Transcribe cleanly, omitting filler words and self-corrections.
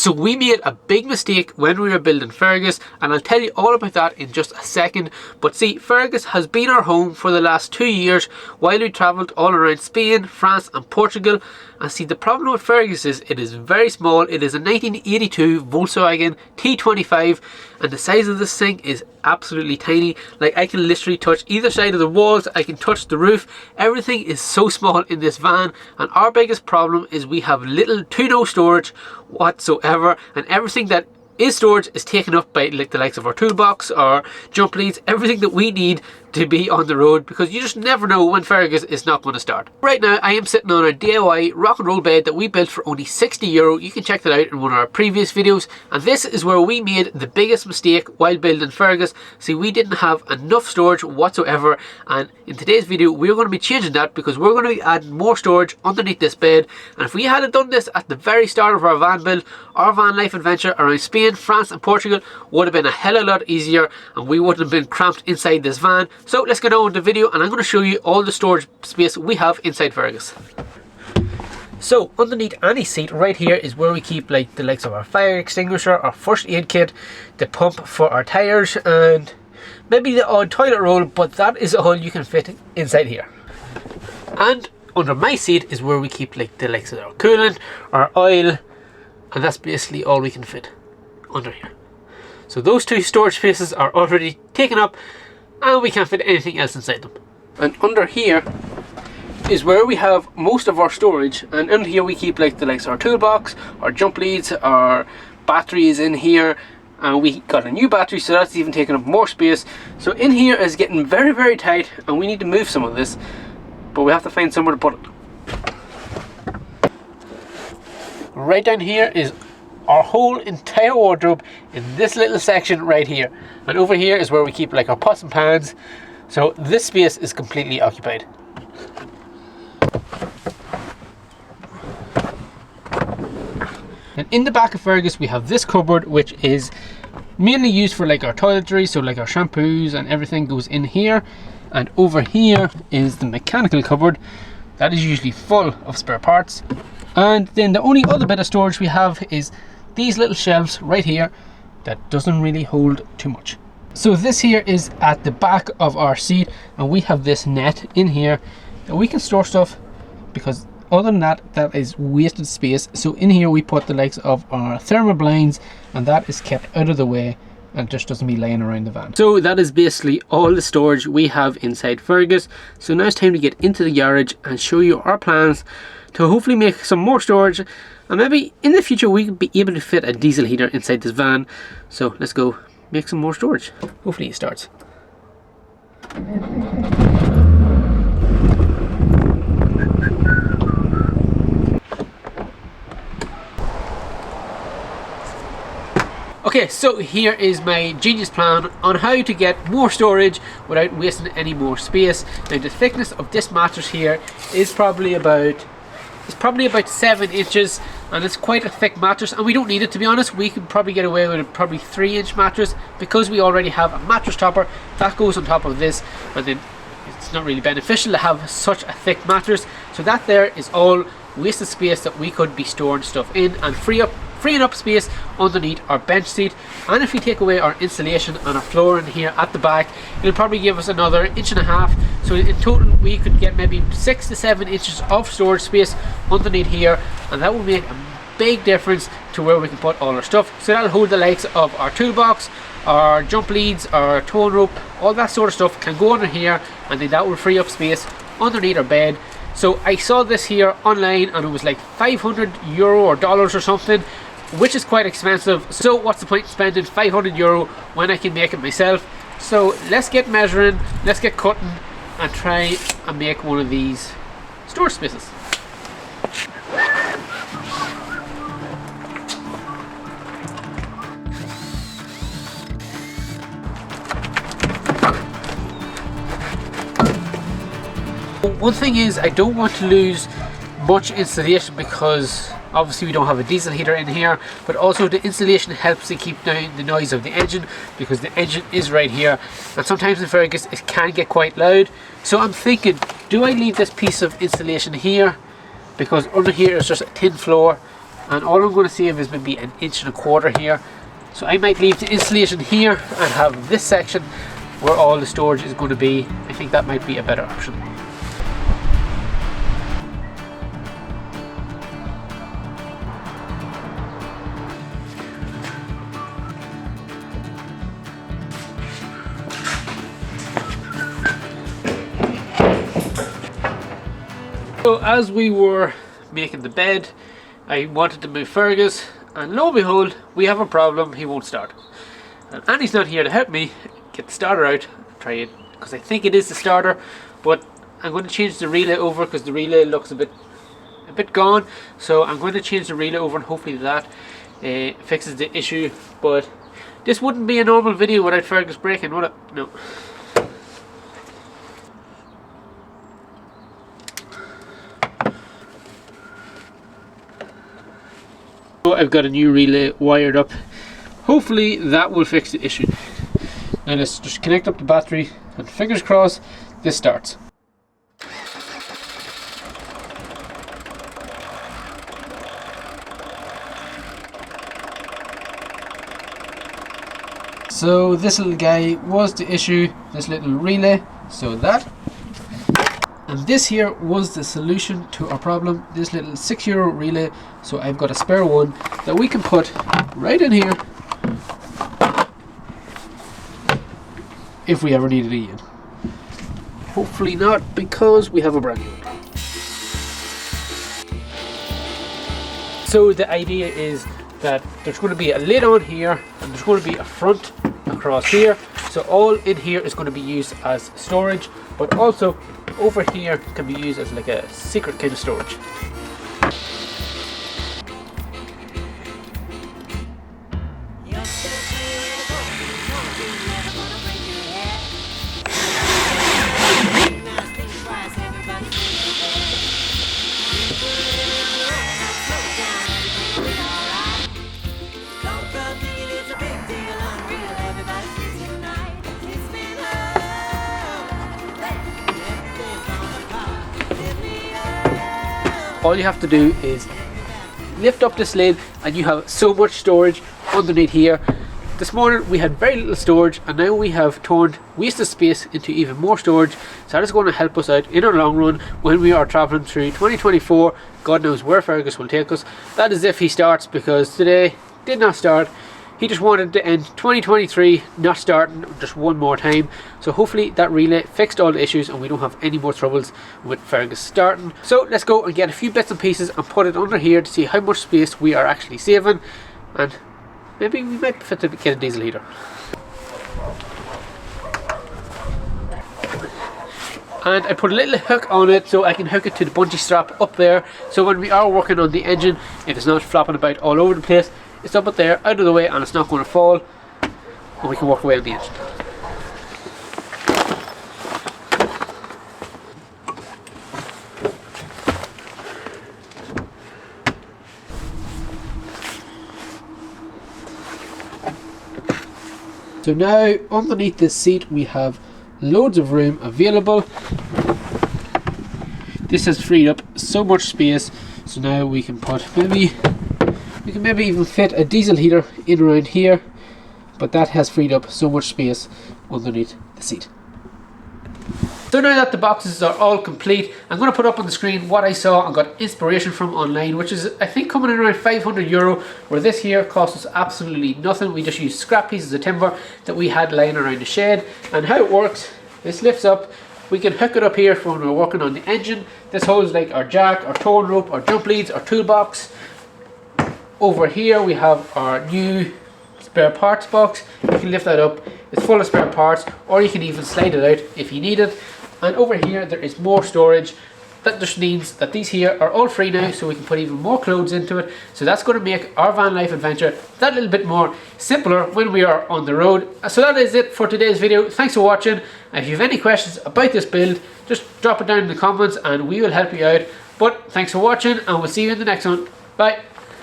So we made a big mistake when we were building Fergus, and I'll tell you all about that in just a second. But see, Fergus has been our home for the last 2 years while we travelled all around Spain, France and Portugal. And see, the problem with Fergus is it is very small. It is a 1982 Volkswagen T25 and the size of this thing is absolutely tiny. Like, I can literally touch either side of the walls, I can touch the roof. Everything is so small in this van, and our biggest problem is we have little to no storage whatsoever, and everything that is storage is taken up by like the likes of our toolbox, our jump leads, everything that we need to be on the road, because you just never know when Fergus is not going to start. Right now I am sitting on a DIY rock and roll bed that we built for only €60. You can check that out in one of our previous videos, and this is where we made the biggest mistake while building Fergus. See, we didn't have enough storage whatsoever, and in today's video we're going to be changing that, because we're going to be adding more storage underneath this bed. And if we hadn't done this at the very start of our van build, our van life adventure around Spain, France and Portugal would have been a hell of a lot easier, and we wouldn't have been cramped inside this van. So let's get on with the video, and I'm going to show you all the storage space we have inside Fergus. So underneath any seat right here is where we keep like the likes of our fire extinguisher, our first aid kit, the pump for our tyres, and maybe the odd toilet roll, but that is all you can fit inside here. And under my seat is where we keep like the likes of our coolant, our oil, and that's basically all we can fit under here. So those two storage spaces are already taken up, and we can't fit anything else inside them. And under here is where we have most of our storage, and under here we keep like the likes of our toolbox, our jump leads, our batteries in here, and we got a new battery, so that's even taking up more space. So in here is getting very, very tight, and we need to move some of this, but we have to find somewhere to put it. Right down here is our whole entire wardrobe in this little section right here, and over here is where we keep like our pots and pans. So this space is completely occupied. And in the back of Fergus we have this cupboard, which is mainly used for like our toiletries, so like our shampoos and everything goes in here. And over here is the mechanical cupboard that is usually full of spare parts. And then the only other bit of storage we have is these little shelves right here that doesn't really hold too much. So this here is at the back of our seat, and we have this net in here that we can store stuff, because other than that, that is wasted space. So in here we put the likes of our thermal blinds, and that is kept out of the way and just doesn't be laying around the van. So that is basically all the storage we have inside Fergus. So now it's time to get into the garage and show you our plans to hopefully make some more storage, and maybe in the future we could be able to fit a diesel heater inside this van. So let's go make some more storage. Hopefully it starts. Okay, so here is my genius plan on how to get more storage without wasting any more space. Now the thickness of this mattress here is probably about 7 inches, and it's quite a thick mattress, and we don't need it, to be honest. We could probably get away with a probably 3-inch mattress, because we already have a mattress topper that goes on top of this, and then it's not really beneficial to have such a thick mattress. So that there is all wasted space that we could be storing stuff in, and freeing up space underneath our bench seat. And if we take away our insulation and our floor in here at the back, it'll probably give us another 1.5 inches. So in total we could get maybe 6 to 7 inches of storage space underneath here, and that will make a big difference to where we can put all our stuff. So that'll hold the likes of our toolbox, our jump leads, our towing rope, all that sort of stuff can go under here, and then that will free up space underneath our bed. So I saw this here online, and it was like €500 or dollars or something, which is quite expensive. So what's the point in spending €500 when I can make it myself? So let's get measuring, let's get cutting, and try and make one of these storage spaces. One thing is, I don't want to lose much insulation, because obviously we don't have a diesel heater in here, but also the insulation helps to keep down the noise of the engine, because the engine is right here, and sometimes in Fergus it can get quite loud. So I'm thinking, do I leave this piece of insulation here, because under here is just a tin floor, and all I'm going to save is maybe 1.25 inches here. So I might leave the installation here and have this section where all the storage is going to be. I think that might be a better option. So as we were making the bed, I wanted to move Fergus, and lo and behold, we have a problem. He won't start. And Annie's not here to help me get the starter out, try it, because I think it is the starter, but I'm going to change the relay over because the relay looks a bit gone. So I'm going to change the relay over, and hopefully that fixes the issue. But this wouldn't be a normal video without Fergus breaking, would it? No. I've got a new relay wired up. Hopefully that will fix the issue. Now let's just connect up the battery, and fingers crossed this starts. So this little guy was the issue, this little relay, so that. And this here was the solution to our problem, this little €6 relay. So I've got a spare one that we can put right in here if we ever need it again. Hopefully not, because we have a brand new one. So the idea is that there's going to be a lid on here, and there's going to be a front across here. So all in here is going to be used as storage, but also over here can be used as like a secret kind of storage. All you have to do is lift up this lid, and you have so much storage underneath here. This morning we had very little storage, and now we have turned wasted space into even more storage. So that is going to help us out in our long run when we are traveling through 2024. God knows where Fergus will take us. That is if he starts, because today did not start. He just wanted to end 2023 not starting just one more time. So hopefully that relay fixed all the issues and we don't have any more troubles with Fergus starting. So let's go and get a few bits and pieces and put it under here to see how much space we are actually saving. And maybe we might fit to get a diesel heater. And I put a little hook on it so I can hook it to the bungee strap up there. So when we are working on the engine, it is not flopping about all over the place. It's up there, out of the way, and it's not going to fall, and we can work away on the engine. So now underneath this seat we have loads of room available. This has freed up so much space, so now we can put maybe even fit a diesel heater in around here, but that has freed up so much space underneath the seat. So now that the boxes are all complete, I'm going to put up on the screen what I saw and got inspiration from online, which is I think coming in around €500, where this here cost us absolutely nothing. We just used scrap pieces of timber that we had lying around the shed. And how it works, this lifts up, we can hook it up here for when we're working on the engine. This holds like our jack, our towing rope, our jump leads, our toolbox. Over here we have our new spare parts box. You can lift that up, it's full of spare parts, or you can even slide it out if you need it. And over here there is more storage. That just means that these here are all free now, so we can put even more clothes into it. So that's going to make our van life adventure that little bit more simpler when we are on the road. So that is it for today's video. Thanks for watching. If you have any questions about this build, just drop it down in the comments and we will help you out. But thanks for watching, and we'll see you in the next one. Bye.